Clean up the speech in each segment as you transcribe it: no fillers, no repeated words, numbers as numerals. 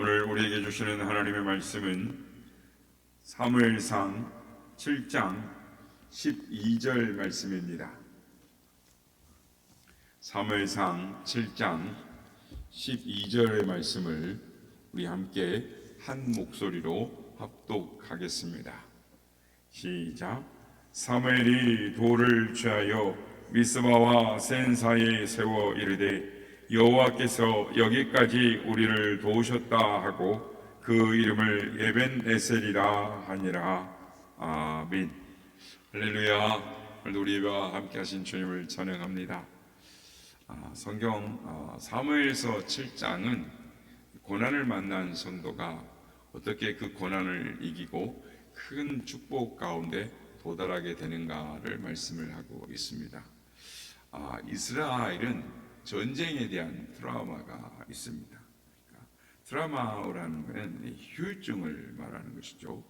오늘 우리에게 주시는 하나님의 말씀은 사무엘상 7장 12절 말씀입니다. 사무엘상 7장 12절의 말씀을 우리 함께 한 목소리로 합독하겠습니다. 시작. 사무엘이 돌을 취하여 미스바와 센 사이에 세워 이르되 여호와께서 여기까지 우리를 도우셨다 하고 그 이름을 에벤에셀이라 하니라. 아멘. 할렐루야. 오늘 우리와 함께 하신 주님을 찬양합니다. 성경 사무엘서 7장은 고난을 만난 성도가 어떻게 그 고난을 이기고 큰 축복 가운데 도달하게 되는가를 말씀을 하고 있습니다. 이스라엘은 전쟁에 대한 트라우마가 있습니다. 트라우마라는 것은 후유증을 말하는 것이죠.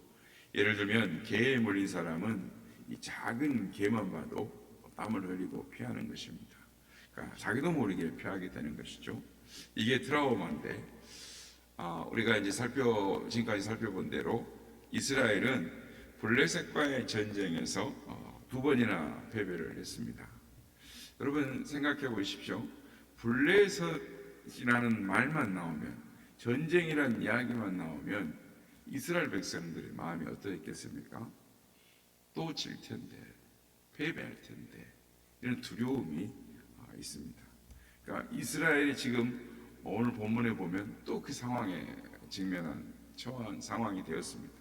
예를 들면 개에 물린 사람은 이 작은 개만 봐도 땀을 흘리고 피하는 것입니다. 그러니까 자기도 모르게 피하게 되는 것이죠. 이게 트라우마인데, 우리가 이제 지금까지 살펴본 대로 이스라엘은 블레셋과의 전쟁에서 두 번이나 패배를 했습니다. 여러분 생각해 보십시오. 블레셋이라는 말만 나오면, 전쟁이라는 이야기만 나오면 이스라엘 백성들의 마음이 어떠했겠습니까? 또 질 텐데, 패배할 텐데, 이런 두려움이 있습니다. 그러니까 이스라엘이 지금 오늘 본문에 보면 또 그 상황에 처한 상황이 되었습니다.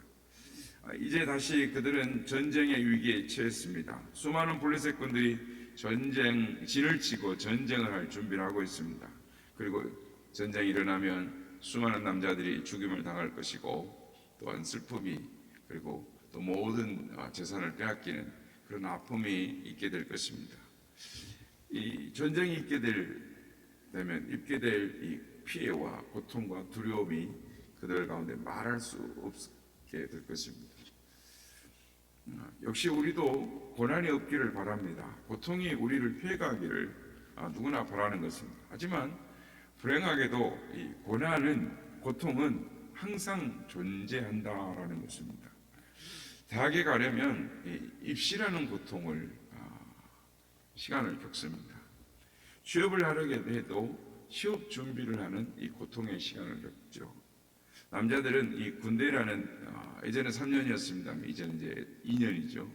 이제 다시 그들은 전쟁의 위기에 처했습니다. 수많은 블레셋 군들이 진을 치고 전쟁을 할 준비를 하고 있습니다. 그리고 전쟁이 일어나면 수많은 남자들이 죽임을 당할 것이고, 또한 슬픔이, 그리고 또 모든 재산을 빼앗기는 그런 아픔이 있게 될 것입니다. 이 전쟁이 되면 입게 될 이 피해와 고통과 두려움이 그들 가운데 말할 수 없게 될 것입니다. 역시 우리도 고난이 없기를 바랍니다. 고통이 우리를 피해가기를 누구나 바라는 것입니다. 하지만 불행하게도 이 고통은 항상 존재한다라는 것입니다. 대학에 가려면 입시라는 고통을 시간을 겪습니다. 취업을 하려게 해도 취업 준비를 하는 이 고통의 시간을 겪죠. 남자들은 이 군대라는 예전에 3년이었습니다. 이제는 이제 2년이죠.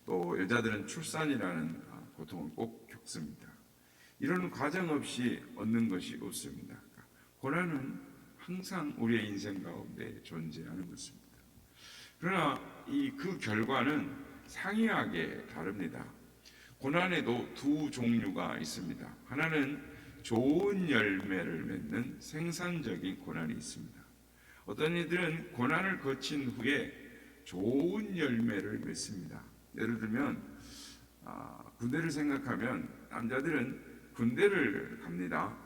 또 여자들은 출산이라는 고통을 꼭 겪습니다. 이런 과정 없이 얻는 것이 없습니다. 고난은 항상 우리의 인생 가운데 존재하는 것입니다. 그러나 그 결과는 상이하게 다릅니다. 고난에도 두 종류가 있습니다. 하나는 좋은 열매를 맺는 생산적인 고난이 있습니다. 어떤 이들은 고난을 거친 후에 좋은 열매를 맺습니다. 예를 들면 군대를 생각하면 남자들은 군대를 갑니다.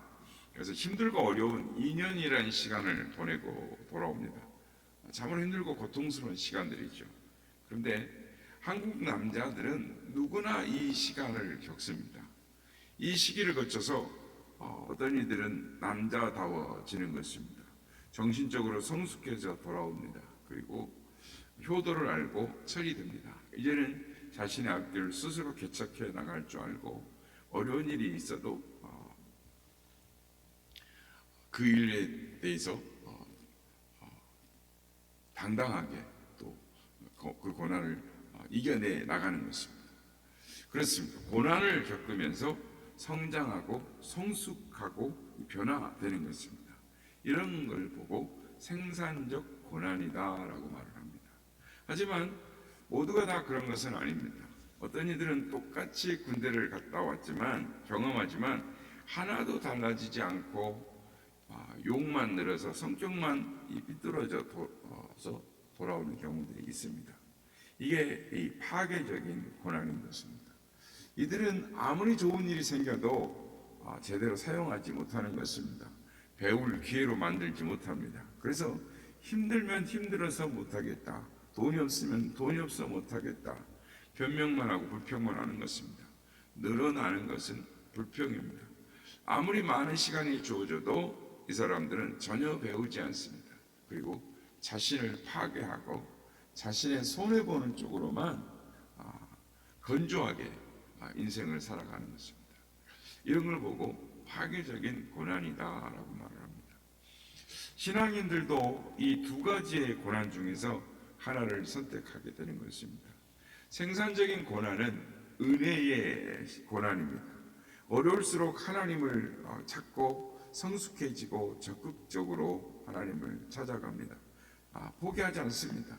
그래서 힘들고 어려운 2년이라는 시간을 보내고 돌아옵니다. 참으로 힘들고 고통스러운 시간들이죠. 그런데 한국 남자들은 누구나 이 시간을 겪습니다. 이 시기를 거쳐서 어떤 이들은 남자다워지는 것입니다. 정신적으로 성숙해져 돌아옵니다. 그리고 효도를 알고 철이 듭니다. 이제는 자신의 앞길을 스스로 개척해 나갈 줄 알고, 어려운 일이 있어도 그 일에 대해서 당당하게 또 그 고난을 이겨내 나가는 것입니다. 그렇습니다. 고난을 겪으면서 성장하고 성숙하고 변화되는 것입니다. 이런 걸 보고 생산적 고난이다라고 말을 합니다. 하지만 모두가 다 그런 것은 아닙니다. 어떤 이들은 똑같이 군대를 갔다 왔지만 경험하지만 하나도 달라지지 않고 욕만 늘어서 성격만 삐뚤어져서 돌아오는 경우들이 있습니다. 이게 이 파괴적인 고난인 것입니다. 이들은 아무리 좋은 일이 생겨도 제대로 사용하지 못하는 것입니다. 배울 기회로 만들지 못합니다. 그래서 힘들면 힘들어서 못하겠다, 돈이 없으면 돈이 없어 못하겠다, 변명만 하고 불평만 하는 것입니다. 늘어나는 것은 불평입니다. 아무리 많은 시간이 주어져도 이 사람들은 전혀 배우지 않습니다. 그리고 자신을 파괴하고 자신의 손해보는 쪽으로만 건조하게 인생을 살아가는 것입니다. 이런 걸 보고 파괴적인 고난이다라고 말을 합니다. 신앙인들도 이 두 가지의 고난 중에서 하나를 선택하게 되는 것입니다. 생산적인 고난은 은혜의 고난입니다. 어려울수록 하나님을 찾고 성숙해지고 적극적으로 하나님을 찾아갑니다. 포기하지 않습니다.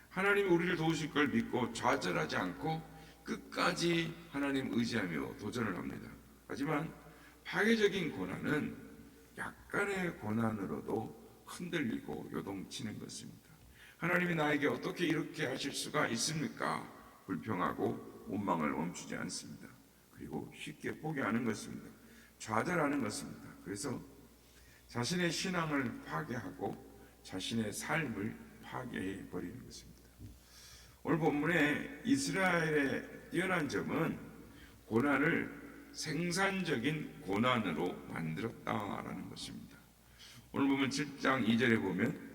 하나님이 우리를 도우실 걸 믿고 좌절하지 않고 끝까지 하나님 의지하며 도전을 합니다. 하지만 파괴적인 고난은 약간의 고난으로도 흔들리고 요동치는 것입니다. 하나님이 나에게 어떻게 이렇게 하실 수가 있습니까? 불평하고 원망을 멈추지 않습니다. 그리고 쉽게 포기하는 것입니다. 좌절하는 것입니다. 그래서 자신의 신앙을 파괴하고 자신의 삶을 파괴해 버리는 것입니다. 오늘 본문에 이스라엘의 뛰어난 점은 고난을 생산적인 고난으로 만들었다라는 것입니다. 오늘 보면 7장 2절에 보면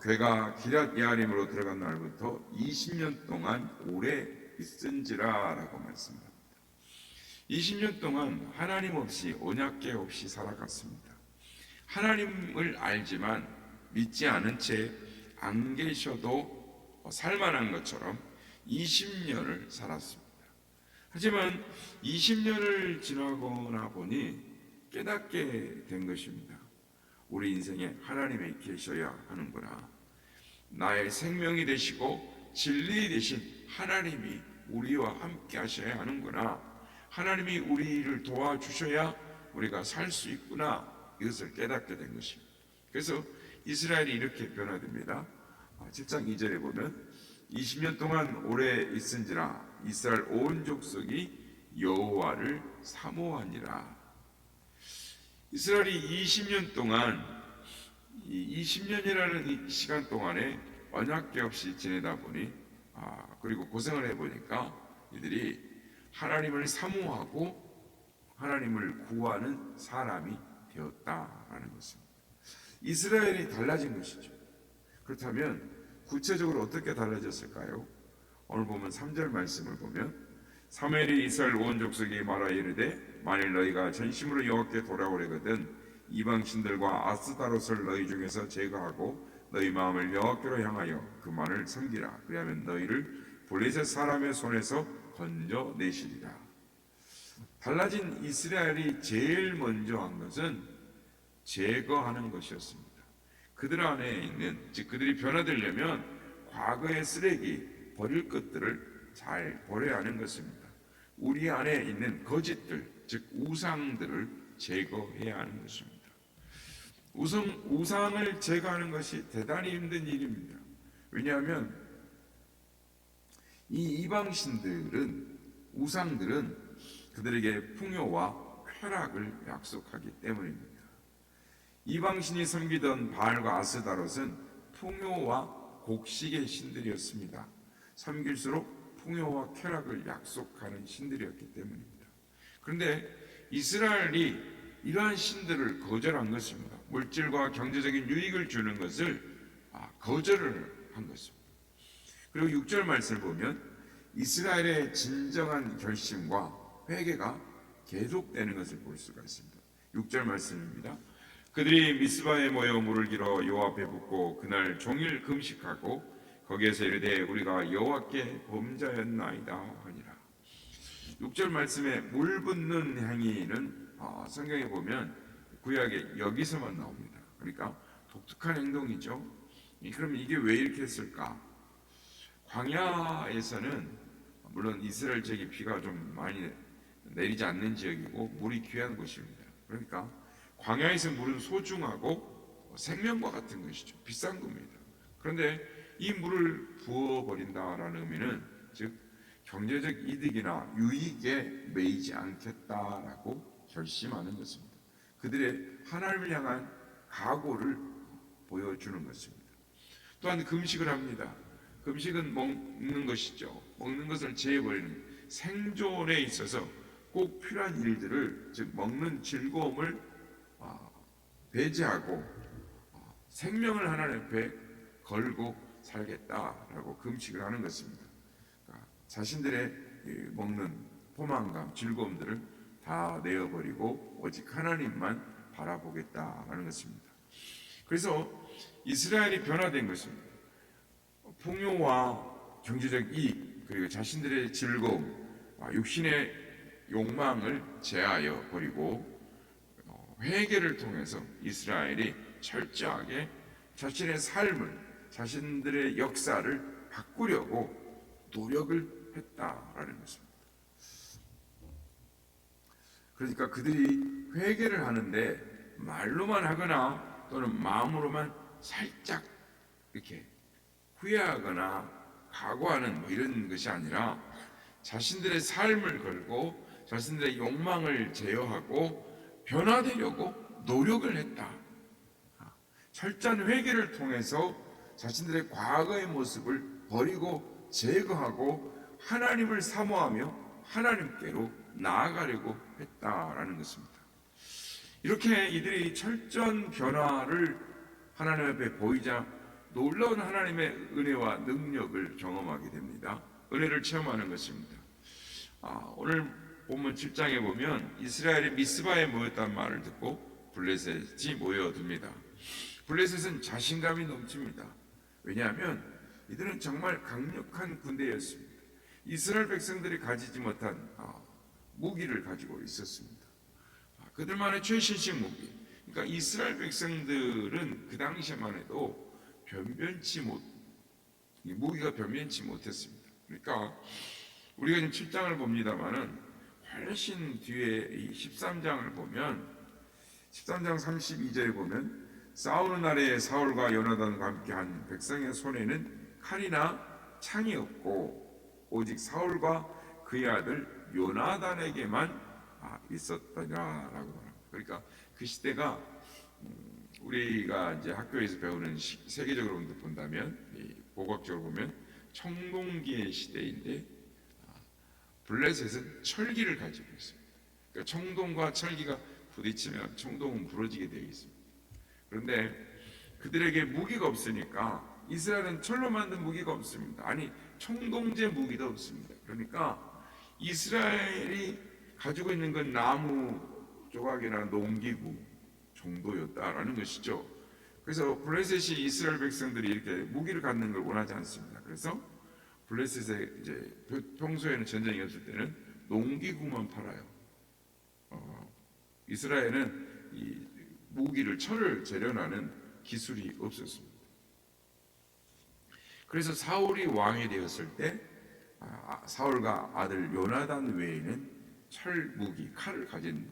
괴가 기럇 예아림으로 들어간 날부터 20년 동안 오래 있은지라라고 말씀합니다. 20년 동안 하나님 없이 언약궤 없이 살아갔습니다. 하나님을 알지만 믿지 않은 채 안 계셔도 살만한 것처럼 20년을 살았습니다. 하지만 20년을 지나거나 보니 깨닫게 된 것입니다. 우리 인생에 하나님이 계셔야 하는구나. 나의 생명이 되시고 진리 되신 하나님이 우리와 함께 하셔야 하는구나. 하나님이 우리를 도와주셔야 우리가 살 수 있구나. 이것을 깨닫게 된 것입니다. 그래서 이스라엘이 이렇게 변화됩니다. 7장 2절에 보면 20년 동안 오래 있은지라 이스라엘 온 족속이 여호와를 사모하니라. 이스라엘이 20년 동안 이 20년이라는 이 시간 동안에 언약궤 없이 지내다 보니 그리고 고생을 해보니까 이들이 하나님을 사모하고 하나님을 구하는 사람이 되었다라는 것입니다. 이스라엘이 달라진 것이죠. 그렇다면 구체적으로 어떻게 달라졌을까요? 오늘 보면 3절 말씀을 보면 사무엘이 이스라엘 온 족속이 말하여 이르되 만일 너희가 전심으로 여호와께 돌아오려거든 이방 신들과 아스타롯을 너희 중에서 제거하고 너희 마음을 여호와께로 향하여 그만을 섬기라. 그리하면 너희를 블레셋 사람의 손에서 건져내시리라. 달라진 이스라엘이 제일 먼저 한 것은 제거하는 것이었습니다. 그들 안에 있는, 즉 그들이 변화되려면 과거의 쓰레기, 버릴 것들을 잘 버려야 하는 것입니다. 우리 안에 있는 거짓들, 즉 우상들을 제거해야 하는 것입니다. 우상을 제거하는 것이 대단히 힘든 일입니다. 왜냐하면 이 이방신들은, 우상들은 그들에게 풍요와 쾌락을 약속하기 때문입니다. 이방신이 섬기던 바알과 아스다롯은 풍요와 곡식의 신들이었습니다. 섬길수록 풍요와 쾌락을 약속하는 신들이었기 때문입니다. 그런데 이스라엘이 이러한 신들을 거절한 것입니다. 물질과 경제적인 유익을 주는 것을 거절을 한 것입니다. 그리고 6절 말씀을 보면 이스라엘의 진정한 결심과 회개가 계속되는 것을 볼 수가 있습니다. 6절 말씀입니다. 그들이 미스바에 모여 물을 길어 여호와 앞에 붓고 그날 종일 금식하고 거기에서 이르되 우리가 여호와께 범죄하였나이다 하니라. 6절 말씀에 물 붓는 행위는 성경에 보면 구약에 여기서만 나옵니다. 그러니까 독특한 행동이죠. 그럼 이게 왜 이렇게 했을까? 광야에서는 물론 이스라엘 지역이 비가 좀 많이 내리지 않는 지역이고 물이 귀한 곳입니다. 그러니까 광야에서 물은 소중하고 생명과 같은 것이죠. 비싼 겁니다. 그런데 이 물을 부어버린다라는 의미는 즉 경제적 이득이나 유익에 매이지 않겠다라고 결심하는 것입니다. 그들의 하나님을 향한 각오를 보여주는 것입니다. 또한 금식을 합니다. 금식은 먹는 것이죠. 먹는 것을 제해버리는, 생존에 있어서 꼭 필요한 일들을, 즉 먹는 즐거움을 배제하고 생명을 하나님 앞에 걸고 살겠다라고 금식을 하는 것입니다. 그러니까 자신들의 먹는 포만감, 즐거움들을 다 내어버리고 오직 하나님만 바라보겠다라는 것입니다. 그래서 이스라엘이 변화된 것입니다. 풍요와 경제적 이익 그리고 자신들의 즐거움, 육신의 욕망을 제하여 버리고 회개를 통해서 이스라엘이 철저하게 자신의 삶을, 자신들의 역사를 바꾸려고 노력을 했다라는 것입니다. 그러니까 그들이 회개를 하는데 말로만 하거나 또는 마음으로만 살짝 이렇게 후회하거나 각오하는 이런 것이 아니라 자신들의 삶을 걸고 자신들의 욕망을 제어하고 변화되려고 노력을 했다. 철저한 회개를 통해서 자신들의 과거의 모습을 버리고 제거하고 하나님을 사모하며 하나님께로 나아가려고 했다라는 것입니다. 이렇게 이들이 철저한 변화를 하나님 앞에 보이자 놀라운 하나님의 은혜와 능력을 경험하게 됩니다. 은혜를 체험하는 것입니다. 오늘 본문 7장에 보면 이스라엘이 미스바에 모였다는 말을 듣고 블레셋이 모여듭니다. 블레셋은 자신감이 넘칩니다. 왜냐하면 이들은 정말 강력한 군대였습니다. 이스라엘 백성들이 가지지 못한 무기를 가지고 있었습니다. 그들만의 최신식 무기. 그러니까 이스라엘 백성들은 그 당시에만 해도 무기가 변변치 못했습니다. 그러니까 우리가 지금 7장을 봅니다만은 훨씬 뒤에 이 13장을 보면 13장 32절에 보면 싸우는 날에 사울과 요나단과 함께한 백성의 손에는 칼이나 창이 없고 오직 사울과 그의 아들 요나단에게만 있었더라라고 합니다. 그러니까 그 시대가 우리가 이제 학교에서 배우는 세계적으로 본다면 복학적으로 보면 청동기의 시대인데 블레셋은 철기를 가지고 있습니다. 그러니까 청동과 철기가 부딪히면 청동은 부러지게 되어 있습니다. 그런데 그들에게 무기가 없으니까 이스라엘은 철로 만든 무기가 없습니다. 아니 청동제 무기도 없습니다. 그러니까 이스라엘이 가지고 있는 건 나무 조각이나 농기구 정도였다라는 것이죠. 그래서 블레셋이 이스라엘 백성들이 이렇게 무기를 갖는 걸 원하지 않습니다. 그래서 블레셋에 이제 평소에는 전쟁이 없을 때는 농기구만 팔아요. 이스라엘은 이 무기를 철을 재련하는 기술이 없었습니다. 그래서 사울이 왕이 되었을 때 사울과 아들 요나단 외에는 철 무기, 칼을 가진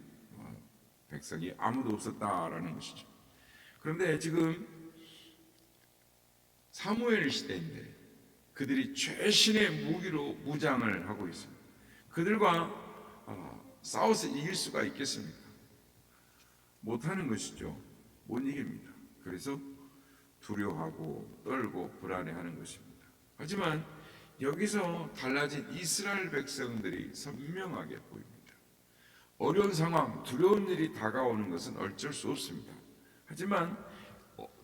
백성이 아무도 없었다라는 것이죠. 그런데 지금 사무엘 시대인데 그들이 최신의 무기로 무장을 하고 있습니다. 그들과 싸워서 이길 수가 있겠습니까? 못하는 것이죠. 못 이깁니다. 그래서 두려워하고 떨고 불안해하는 것입니다. 하지만 여기서 달라진 이스라엘 백성들이 선명하게 보입니다. 어려운 상황, 두려운 일이 다가오는 것은 어쩔 수 없습니다. 하지만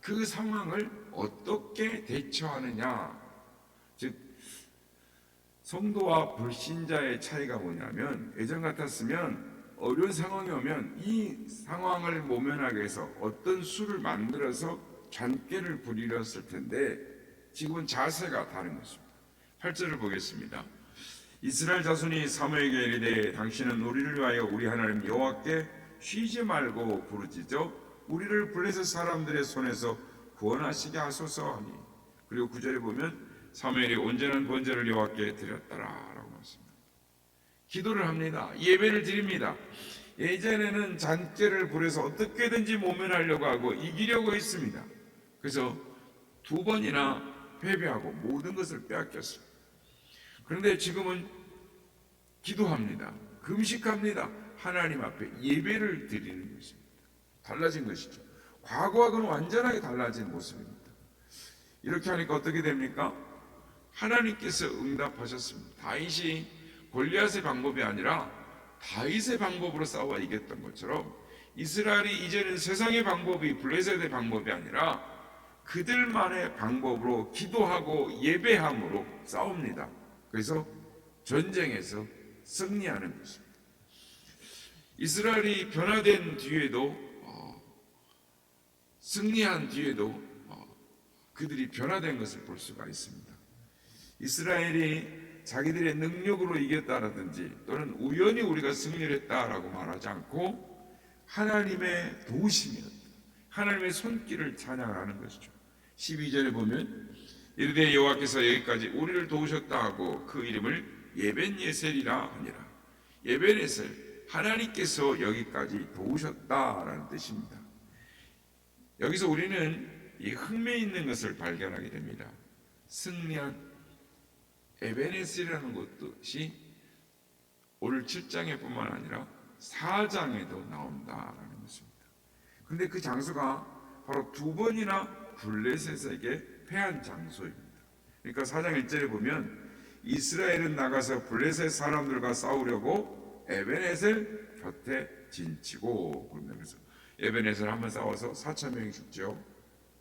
그 상황을 어떻게 대처하느냐, 즉 성도와 불신자의 차이가 뭐냐면 예전 같았으면 어려운 상황이 오면 이 상황을 모면하기 위해서 어떤 수를 만들어서 잔꾀를 부리렸을 텐데 지금은 자세가 다른 것입니다. 8절을 보겠습니다. 이스라엘 자손이 사무엘에게 이르되 당신은 우리를 위하여 우리 하나님 여호와께 쉬지 말고 부르짖어 우리를 블레셋 사람들의 손에서 구원하시게 하소서 하니. 그리고 9절에 보면 사무엘이 온전한 번제를 여호와께 드렸더라라고 말씀합니다. 기도를 합니다. 예배를 드립니다. 예전에는 잔꾀를 부려서 어떻게든지 모면하려고 하고 이기려고 했습니다. 그래서 2번이나 패배하고 모든 것을 빼앗겼습니다. 그런데 지금은 기도합니다. 금식합니다. 하나님 앞에 예배를 드리는 것입니다. 달라진 것이죠. 과거하고는 완전하게 달라진 모습입니다. 이렇게 하니까 어떻게 됩니까? 하나님께서 응답하셨습니다. 다윗이 골리앗의 방법이 아니라 다윗의 방법으로 싸워 이겼던 것처럼 이스라엘이 이제는 세상의 방법이 블레셋의 방법이 아니라 그들만의 방법으로 기도하고 예배함으로 싸웁니다. 그래서 전쟁에서 승리하는 것입니다. 이스라엘이 변화된 뒤에도 승리한 뒤에도 그들이 변화된 것을 볼 수가 있습니다. 이스라엘이 자기들의 능력으로 이겼다라든지 또는 우연히 우리가 승리를 했다라고 말하지 않고 하나님의 도우심이었다, 하나님의 손길을 찬양하는 것이죠. 12절에 보면 이르되 여호와께서 여기까지 우리를 도우셨다 하고 그 이름을 에벤예셀이라 하니라. 에벤예셀, 하나님께서 여기까지 도우셨다라는 뜻입니다. 여기서 우리는 이 흥미 있는 것을 발견하게 됩니다. 승리한 에벤예셀이라는 것이 오늘 7장에 뿐만 아니라 4장에도 나온다라는 것입니다. 그런데 그 장소가 바로 두 번이나 블레셋에게 패한 장소입니다. 그러니까 4장 1절에 보면 이스라엘은 나가서 블레셋 사람들과 싸우려고 에벤예셀 곁에 진치고, 그러면서 에벤예셀 한번 싸워서 4,000명이 죽죠.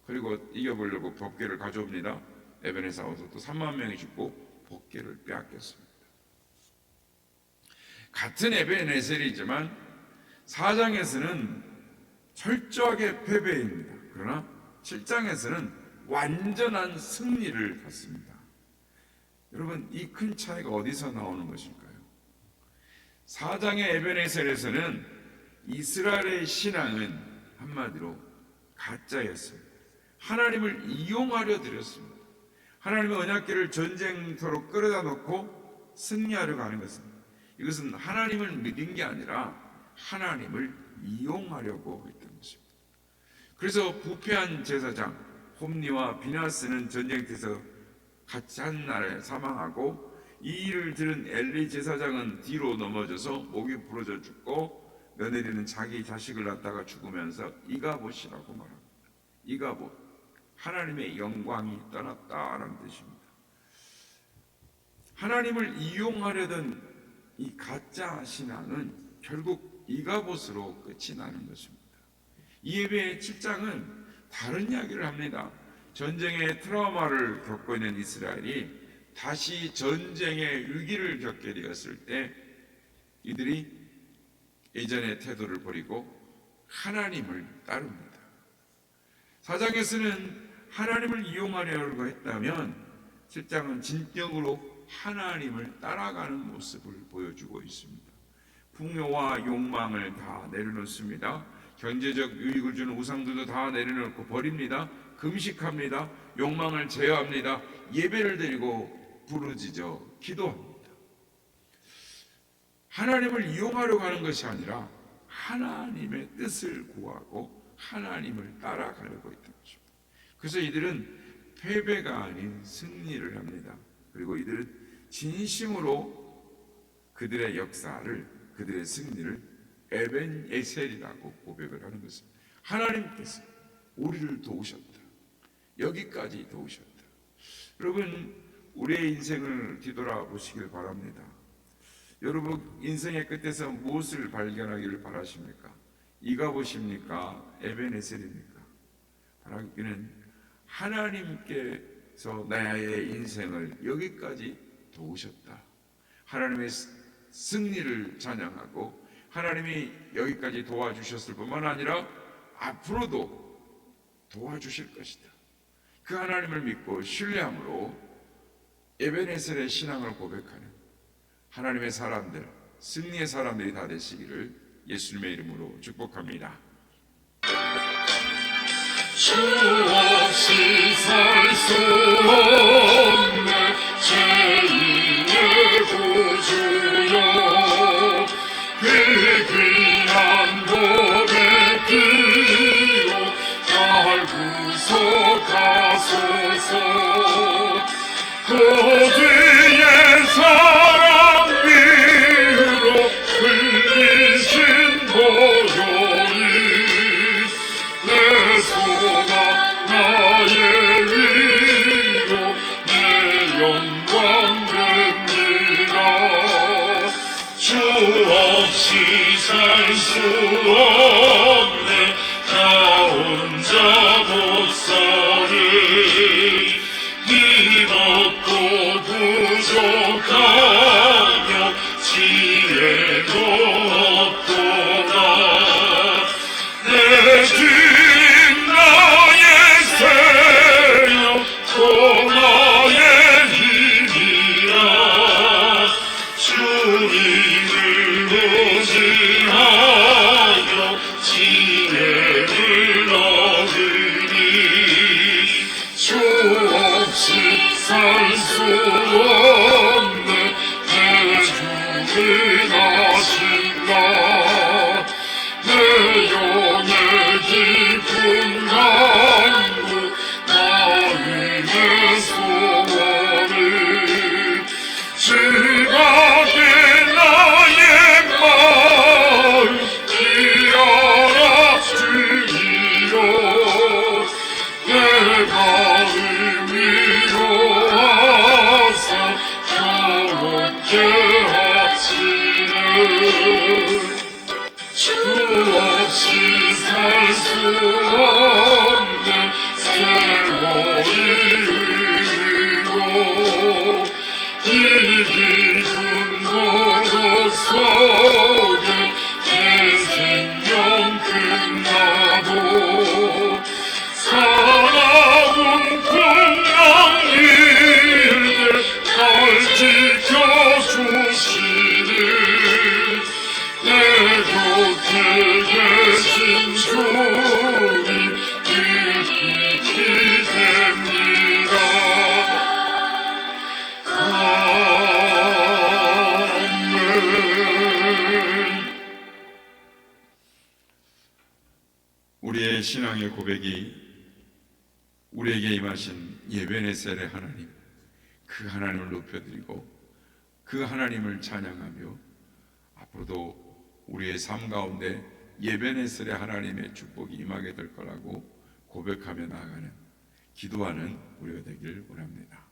그리고 이겨보려고 법궤를 가져옵니다. 에벤에 싸워서 또 3만 명이 죽고 법궤를 빼앗겼습니다. 같은 에벤에셀이지만 4장에서는 철저하게 패배입니다. 그러나 7장에서는 완전한 승리를 갖습니다. 여러분, 이 큰 차이가 어디서 나오는 것일까요? 4장의 에벤에셀에서는 이스라엘의 신앙은 한마디로 가짜였습니다. 하나님을 이용하려 들였습니다. 하나님의 언약궤를 전쟁터로 끌어다 놓고 승리하려고 하는 것입니다. 이것은 하나님을 믿은 게 아니라 하나님을 이용하려고 했던 것입니다. 그래서 부패한 제사장 홈니와 비나스는 전쟁터에서 같이 한 날에 사망하고, 이 일을 들은 엘리 제사장은 뒤로 넘어져서 목이 부러져 죽고 며느리는 자기 자식을 낳다가 죽으면서 이가봇이라고 말합니다. 이가봇, 하나님의 영광이 떠났다라는 뜻입니다. 하나님을 이용하려던 이 가짜 신앙은 결국 이가봇으로 끝이 나는 것입니다. 이 예배의 7장은 다른 이야기를 합니다. 전쟁의 트라우마를 겪고 있는 이스라엘이 다시 전쟁의 위기를 겪게 되었을 때 이들이 예전의 태도를 버리고 하나님을 따릅니다. 4장에서는 하나님을 이용하려고 했다면 7장은 진정으로 하나님을 따라가는 모습을 보여주고 있습니다. 풍요와 욕망을 다 내려놓습니다. 경제적 유익을 주는 우상들도 다 내려놓고 버립니다. 금식합니다. 욕망을 제어합니다. 예배를 드리고 부르짖어 기도합니다. 하나님을 이용하려고 하는 것이 아니라 하나님의 뜻을 구하고 하나님을 따라가려고 했던 것입니다. 그래서 이들은 패배가 아닌 승리를 합니다. 그리고 이들은 진심으로 그들의 역사를, 그들의 승리를 에벤예셀이라고 고백을 하는 것입니다. 하나님께서 우리를 도우셨다. 여기까지 도우셨다. 여러분, 우리의 인생을 뒤돌아보시길 바랍니다. 여러분, 인생의 끝에서 무엇을 발견하기를 바라십니까? 이가봇입니까? 에벤예셀입니까? 바라기는 하나님께서 나의 인생을 여기까지 도우셨다. 하나님의 승리를 찬양하고 하나님이 여기까지 도와주셨을 뿐만 아니라 앞으로도 도와주실 것이다. 그 하나님을 믿고 신뢰함으로 에벤에셀의 신앙을 고백하는 하나님의 사람들, 승리의 사람들이 다 되시기를 예수님의 이름으로 축복합니다. 주 없이 살 수 없네 제2의 구주여, 그 귀한 몸의 피로 날 구속하소서. 고대의 사랑 위로 흘리신 보혈이 내 소망 나의 위로 내 영광 됩니다. 주 없이 살 수 없네 살 수 없네 내 주님 아신다 내 영의 깊은 강구 나의 소원을 지각의 나의 마음 이어라 주기로 내가 의미로 와서 경험케 하시는 주 없이 살 수 없는 세월이 의미로 이 깊은 고독 속에 내 생명 끝나도 살아온 풍랑일들 날 지켜주시는 내 곁에 계신 주님 믿기 됩니다. 아멘. 우리의 신앙의 고백이 우리에게 임하신 예베네셀의 하나님, 그 하나님을 높여드리고 그 하나님을 찬양하며 앞으로도 우리의 삶 가운데 예베네셀의 하나님의 축복이 임하게 될 거라고 고백하며 나아가는 기도하는 우리가 되길 원합니다.